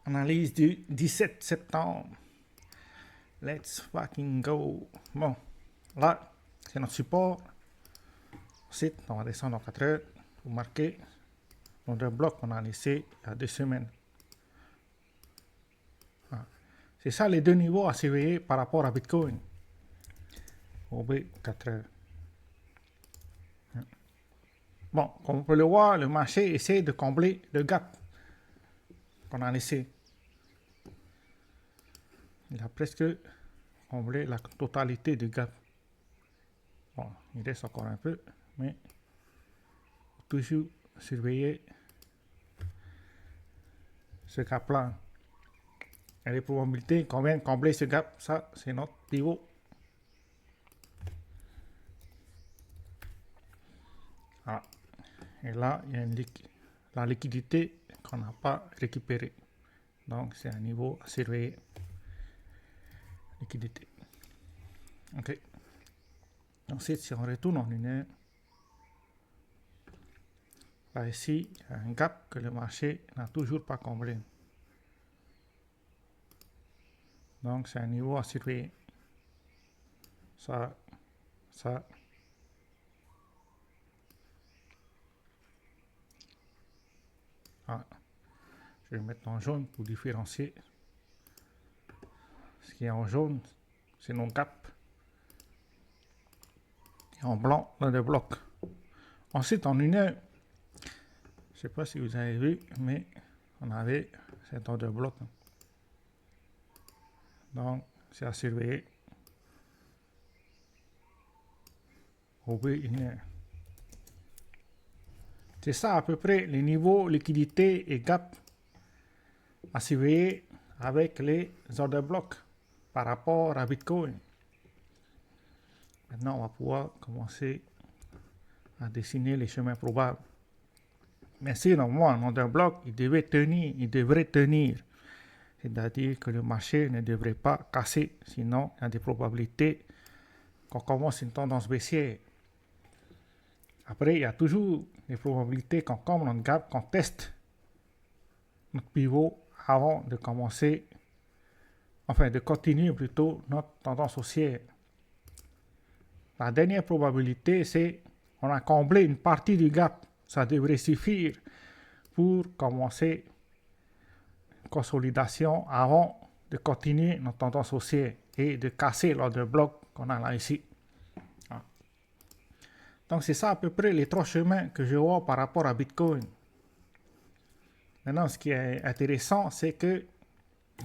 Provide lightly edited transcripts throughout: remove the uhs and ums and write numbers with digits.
Analyse du 17 septembre. Let's fucking go. Bon, là, c'est notre support. Ensuite, on va descendre en 4 heures. Vous marquez notre bloc qu'on a laissé il y a 2 semaines. Ah. C'est ça les deux niveaux à surveiller par rapport à Bitcoin. OB 4 heures. Bon, comme on peut le voir, le marché essaie de combler le gap qu'on a laissé. Il a presque comblé la totalité du gap. Bon, il reste encore un peu, mais toujours surveiller ce gap-là. Et les probabilités qu'on vient de combler ce gap, ça, c'est notre pivot. Voilà. Et là, il y a la liquidité qu'on n'a pas récupérée. Donc, c'est un niveau à surveiller. Liquidité. OK. Ensuite, si on retourne en une heure, là, ici, il y a un gap que le marché n'a toujours pas comblé. Donc, c'est un niveau à surveiller. Ça. Ah. Je vais mettre en jaune pour différencier. Ce qui est en jaune, c'est nos gaps. Et en blanc, là, le bloc. Ensuite, en une heure, je ne sais pas si vous avez vu, mais on avait cet ordre de bloc. Donc, c'est à surveiller. Au bout d'une heure. C'est ça à peu près les niveaux liquidité et gap à surveiller avec les ordres de bloc par rapport à Bitcoin. Maintenant, on va pouvoir commencer à dessiner les chemins probables. Mais si normalement un order bloc, il devrait tenir. C'est-à-dire que le marché ne devrait pas casser, sinon il y a des probabilités qu'on commence une tendance baissière. Après, il y a toujours des probabilités qu'on comble notre gap, qu'on teste notre pivot avant de commencer, enfin de continuer plutôt notre tendance haussière. La dernière probabilité, c'est on a comblé une partie du gap. Ça devrait suffire pour commencer une consolidation avant de continuer notre tendance haussière et de casser l'ordre bloc qu'on a là ici. Donc c'est ça à peu près les 3 chemins que je vois par rapport à Bitcoin. Maintenant, ce qui est intéressant, c'est que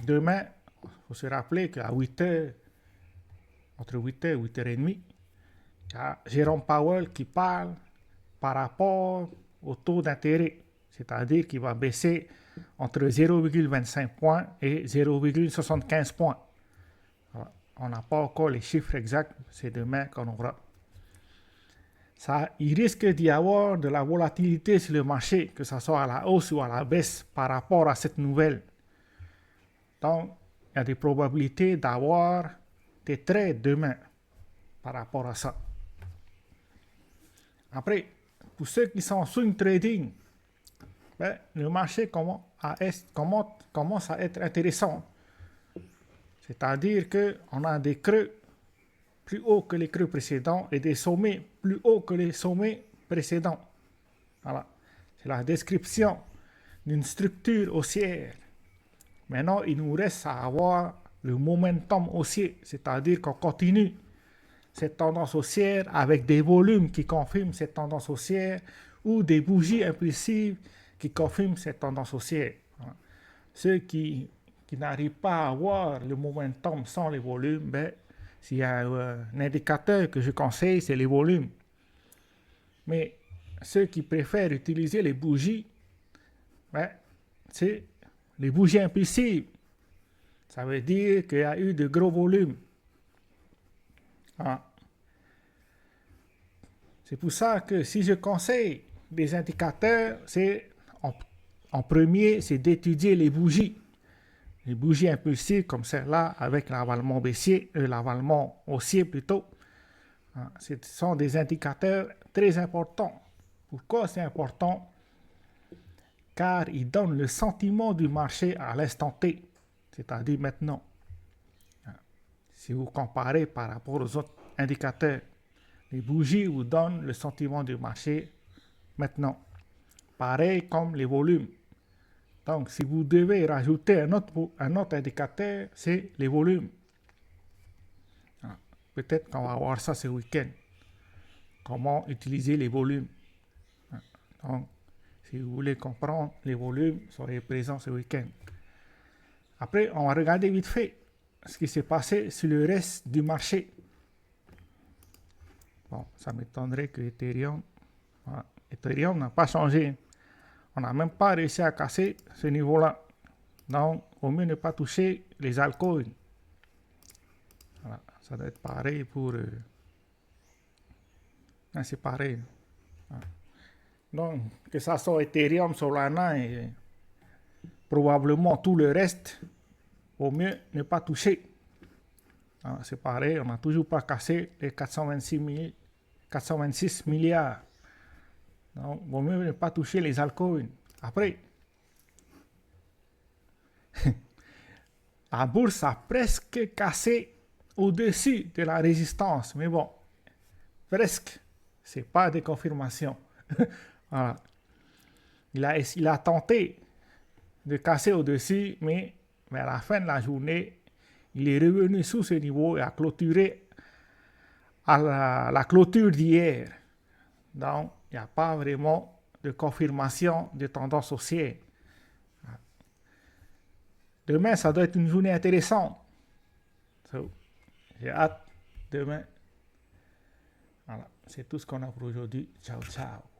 demain, il faut se rappeler qu'à 8h, entre 8h et 8h30, il y a Jérôme Powell qui parle par rapport au taux d'intérêt, c'est-à-dire qu'il va baisser entre 0,25 points et 0,75 points. Alors, on n'a pas encore les chiffres exacts, c'est demain qu'on aura. Ça, il risque d'y avoir de la volatilité sur le marché, que ce soit à la hausse ou à la baisse par rapport à cette nouvelle. Donc, il y a des probabilités d'avoir des trades demain par rapport à ça. Après, pour ceux qui sont en swing trading, le marché commence à être intéressant. C'est-à-dire qu'on a des creux plus hauts que les creux précédents et des sommets plus hauts que les sommets précédents. Voilà. C'est la description d'une structure haussière. Maintenant, il nous reste à avoir le momentum haussier, c'est-à-dire qu'on continue cette tendance haussière avec des volumes qui confirment cette tendance haussière ou des bougies impulsives qui confirment cette tendance haussière. Voilà. Ceux qui n'arrivent pas à avoir le momentum sans les volumes, s'il y a un indicateur que je conseille, c'est les volumes. Mais ceux qui préfèrent utiliser les bougies, c'est les bougies impulsives. Ça veut dire qu'il y a eu de gros volumes. C'est pour ça que si je conseille des indicateurs, c'est en premier, c'est d'étudier les bougies. Les bougies impulsives comme celle-là avec l'avalement baissier, l'avalement haussier plutôt. Ce sont des indicateurs très importants. Pourquoi c'est important? car il donne le sentiment du marché à l'instant T, c'est-à-dire maintenant. Si vous comparez par rapport aux autres indicateurs, les bougies vous donnent le sentiment du marché maintenant. Pareil comme les volumes. Donc, si vous devez rajouter un autre indicateur, c'est les volumes. Peut-être qu'on va voir ça ce week-end. Comment utiliser les volumes. Donc, si vous voulez comprendre les volumes, soyez présents ce week-end. Après, on va regarder vite fait ce qui s'est passé sur le reste du marché. Bon, ça m'étonnerait que Ethereum n'a pas changé. On n'a même pas réussi à casser ce niveau-là. Donc, au mieux ne pas toucher les altcoins. Voilà, ça doit être pareil pour... c'est pareil. Donc, que ça soit Ethereum, Solana et probablement tout le reste, au mieux ne pas toucher. C'est pareil, on n'a toujours pas cassé les 426 milliards. Donc, au mieux ne pas toucher les altcoins. Après, la bourse a presque cassé au-dessus de la résistance. Mais bon, presque. Ce n'est pas de confirmation. Voilà. Il a tenté de casser au-dessus, mais à la fin de la journée, il est revenu sous ce niveau et a clôturé à la clôture d'hier. Donc, il n'y a pas vraiment de confirmation de tendance haussière. Demain, ça doit être une journée intéressante. J'ai hâte demain. Voilà, c'est tout ce qu'on a pour aujourd'hui. Ciao, ciao.